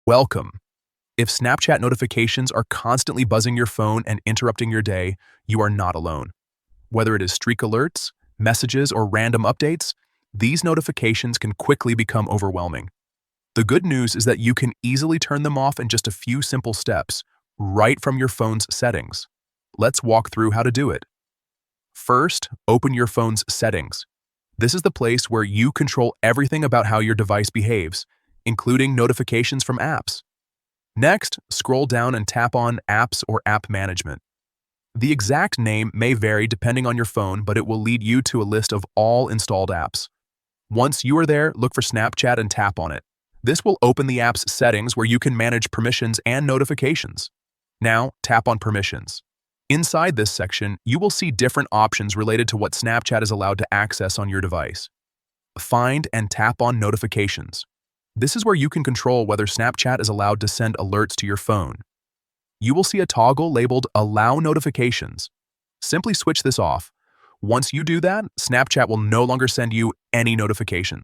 Welcome. If Snapchat notifications are constantly buzzing your phone and interrupting your day, you are not alone. Whether it is streak alerts, messages, or random updates, these notifications can quickly become overwhelming. The good news is that you can easily turn them off in just a few simple steps, right from your phone's settings. Let's walk through how to do it. First, open your phone's settings. This is the place where you control everything about how your device behaves, including notifications from apps. Next, scroll down and tap on Apps or App Management. The exact name may vary depending on your phone, but it will lead you to a list of all installed apps. Once you are there, look for Snapchat and tap on it. This will open the app's settings where you can manage permissions and notifications. Now, tap on Permissions. Inside this section, you will see different options related to what Snapchat is allowed to access on your device. Find and tap on Notifications. This is where you can control whether Snapchat is allowed to send alerts to your phone. You will see a toggle labeled Allow Notifications. Simply switch this off. Once you do that, Snapchat will no longer send you any notifications.